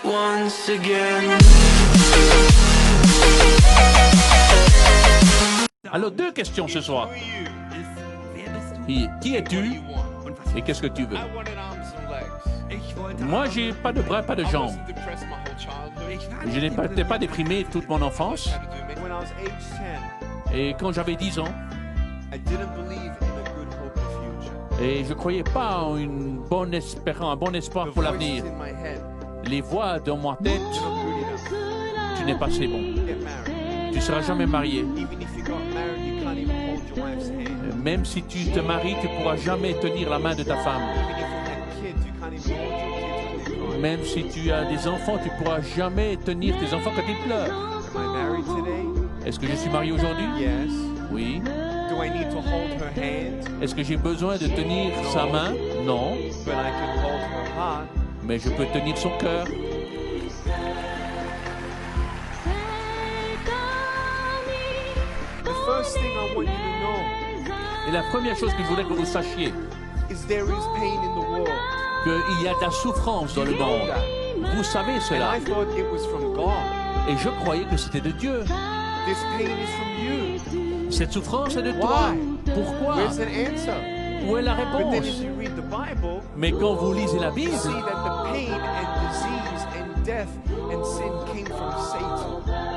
once again. Alors, deux questions ce soir. Qui es-tu et qu'est-ce que tu veux? Moi, j'ai pas de bras, pas de jambes. Je n'étais pas déprimé toute mon enfance. Et quand j'avais 10 ans, et je ne croyais pas en une bonne espérance, un bon espoir pour l'avenir. Les voix dans ma tête, tu n'es pas assez bon. Tu ne seras jamais marié. Même si tu te maries, tu ne pourras jamais tenir la main de ta femme. Même si tu as des enfants, tu ne pourras jamais tenir tes enfants quand ils pleurent. Est-ce que je suis marié aujourd'hui? Oui. Est-ce que j'ai besoin de tenir sa main? Non. Mais je peux tenir son cœur. Et la première chose que je voudrais que vous sachiez, qu'il y a de la souffrance dans le monde. Vous savez cela. Et je croyais que c'était de Dieu. Cette souffrance est de toi. Pourquoi? Où est la réponse? Mais quand vous lisez la Bible,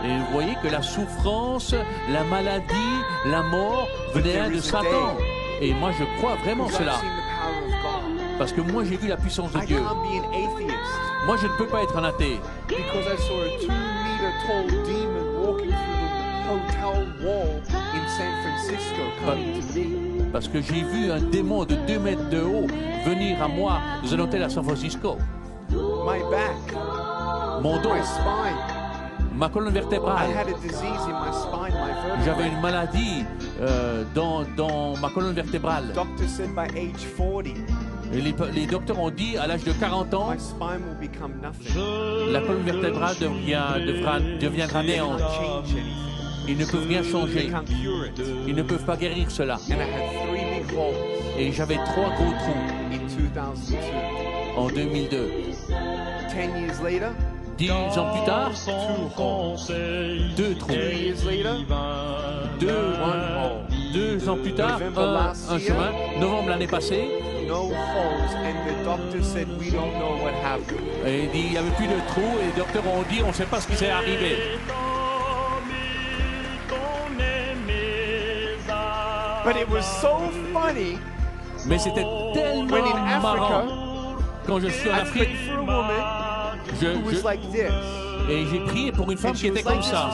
et vous voyez que la souffrance, la maladie, la mort venaient de Satan. Et moi je crois vraiment cela. Parce que moi j'ai vu la puissance de Dieu. Moi je ne peux pas être un athée. Parce que j'ai vu un démon de 2 mètres de haut venir à moi dans un hôtel à San Francisco. Mon dos, ma colonne vertébrale. J'avais une maladie dans ma colonne vertébrale. Et les docteurs ont dit à l'âge de 40 ans, la colonne vertébrale deviendra néante. Ils ne peuvent rien changer. Ils ne peuvent pas guérir cela. Et j'avais 3 gros trous en 2002. 10 ans plus tard, 2 trous. 2 ans plus tard, un chemin. Novembre l'année passée. Et il dit il n'y avait plus de trous et les docteurs ont dit on ne sait pas ce qui s'est arrivé. But it was so funny. Mais c'était tellement marrant. Quand je suis en Afrique, et j'ai prié pour une femme qui était comme ça.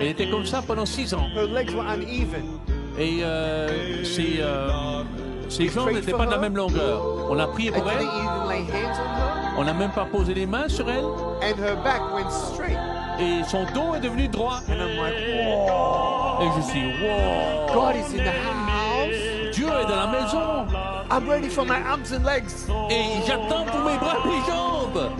Elle était comme ça pendant 6 ans. Et ses jambes n'étaient pas de la même longueur. On a prié pour elle. On n'a même pas posé les mains sur elle. Et son dos est devenu droit. Et je suis, wow. God is in the house. Dieu est dans la maison. I'm ready for my arms and legs. Et j'attends pour mes bras et mes jambes.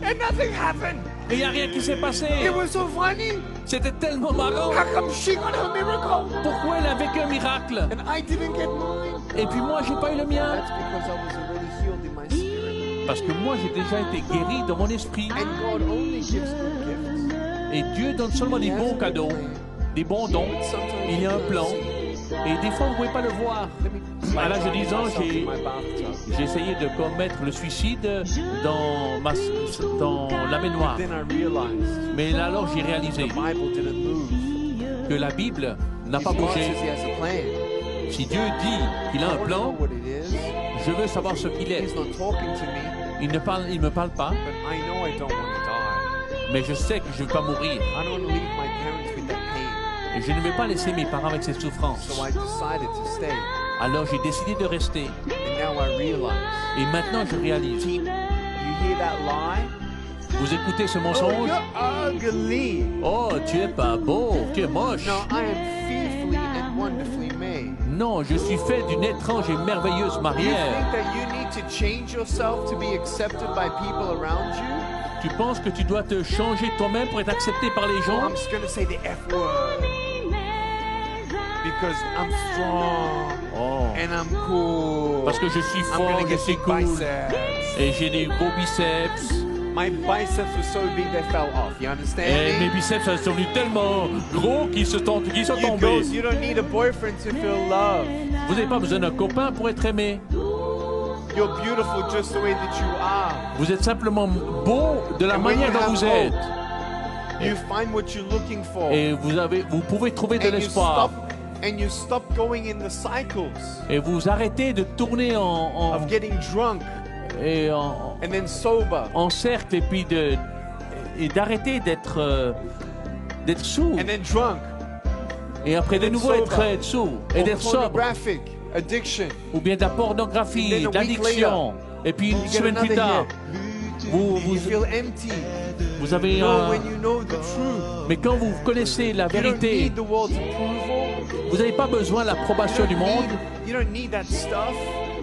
And nothing happened. Et il n'y a rien qui s'est passé. It was so funny. C'était tellement marrant. How come she got her miracle? Pourquoi elle a vécu un miracle? And I didn't get mine. Et puis moi, j'ai pas eu le mien. That's because I was already healed in my spirit. Parce que moi, j'ai déjà été guéri dans mon esprit. And God only gives good gifts. Et Dieu donne seulement des bons cadeaux, des bons dons. Il y a un plan. Et des fois, vous ne pouvez pas le voir. À l'âge de 10 ans, j'ai essayé de commettre le suicide dans la baignoire. Mais là, alors, j'ai réalisé que la Bible n'a pas bougé. Si Dieu dit qu'il a un plan, je veux savoir ce qu'il est. Il ne me parle pas, mais je sais que je ne veux pas mourir. Et je ne vais pas laisser mes parents avec cette souffrance. Alors j'ai décidé de rester. Et maintenant je réalise. Vous écoutez ce mensonge? Oh, tu es pas beau, tu es moche. Non, je suis fait d'une étrange et merveilleuse manière. Tu penses que tu dois te changer toi-même pour être accepté par les gens? because I'm strong Oh. and I'm cool. Parce que je suis I'm fort, gonna je get suis big cool. biceps. Et j'ai des gros biceps. My biceps were so big they fell off. You understand Et mes me? biceps sont devenus tellement gros qu'ils sont You tombés. girls, you don't need a boyfriend to feel love. Vous n'avez pas besoin d'un copain pour être aimé. You're beautiful just the way that you are. Vous êtes simplement beau de la And when manière you dont have vous êtes. You find what you're looking for. Et vous pouvez trouver de And you l'espoir. stop going in the cycles Et vous arrêtez de tourner of getting drunk and then sober en cercle et d'arrêter d'être sourd. and then drunk Et après de then nouveau sober. être sourd et or d'être sobre. pornographic addiction. Ou bien de la pornographie, And then a de week l'addiction. Et puis une You get semaine plus another tard, hit. vous, You feel empty. vous avez No, un... when you know the truth. Mais quand vous connaissez la You don't vérité, need the world's approval. vous n'avez pas besoin de l'approbation du monde. You don't need that stuff.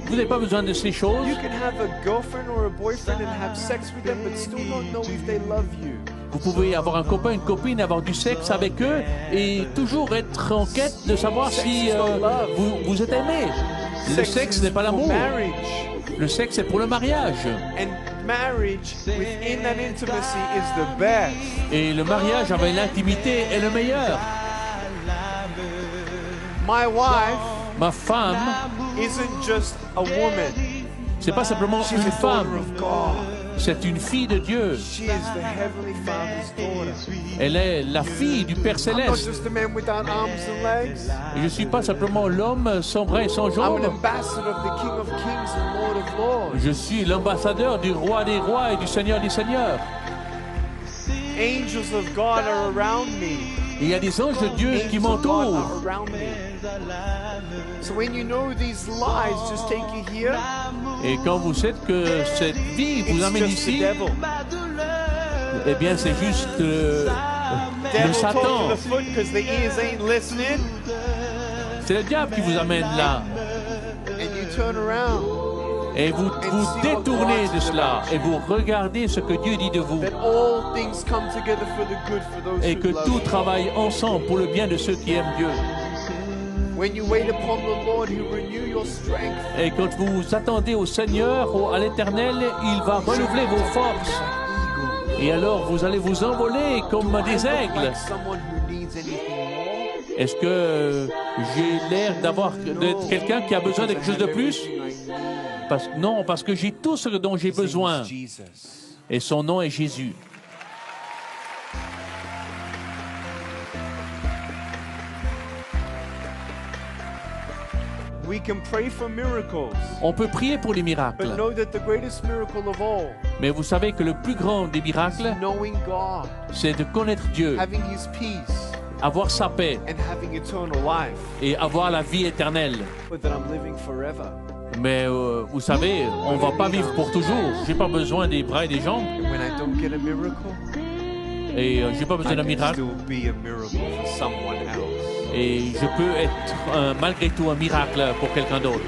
Vous n'avez pas besoin de ces choses. You can have a girlfriend or a boyfriend and have sex with them, but still not know if they love you. Vous pouvez avoir un copain, une copine, avoir du sexe avec eux et toujours être en quête de savoir si vous êtes aimé. Le sexe n'est pas for l'amour. marriage. Le sexe est pour le mariage. And marriage within that intimacy is the best. Et le mariage avec l'intimité est le meilleur. My wife Ma femme, isn't just a woman. c'est pas simplement She's une a daughter femme, of God. c'est une fille de Dieu. She is the Heavenly Father's daughter. Elle est la fille du Père I'm not Céleste. just a man without arms and legs. Et je ne suis pas simplement l'homme sans bras et sans I'm an jambes. ambassador of the King of Kings and Lord of Lords. Je suis l'ambassadeur du roi des rois et du Seigneur des seigneurs. Angels of God are around me. Et il y a des anges de Dieu qui Angels of God m'entourent. are around me. So when you know these lies just take you here, Et quand vous savez que cette vie vous it's amène just the ici, devil. eh bien c'est juste le Devil Satan. talk to the foot because the ears ain't listening, C'est le diable qui vous amène là. and you turn around. Et vous vous détournez de cela. Et vous regardez ce que Dieu dit de vous. That all things come together for the good for those Et who que love tout Him. travaille ensemble pour le bien de ceux qui aiment Dieu. When you wait upon the Lord, He renew your strength. Et quand vous attendez au Seigneur, à l'Éternel, il va renouveler vos forces. Et alors vous allez vous envoler comme des I look aigles. like someone who needs anything more. Est-ce que j'ai l'air d'être quelqu'un qui a besoin de quelque chose de plus? Non, parce que j'ai tout ce dont j'ai besoin. Jesus. Et son nom est Jésus. We can pray for miracles, On peut prier pour les but miracles. know that the greatest miracle of all Mais vous savez que le plus grand des is miracles, knowing God, c'est de connaître Dieu, having His peace, avoir sa paix and having eternal life. et avoir la vie éternelle. But that I'm living forever. Mais vous savez, on va pas vivre pour toujours. J'ai pas besoin des bras et des jambes. And when I don't get a miracle, Et j'ai pas besoin I d'un can miracle. still be a miracle for someone else. Et je peux être malgré tout un miracle pour quelqu'un d'autre.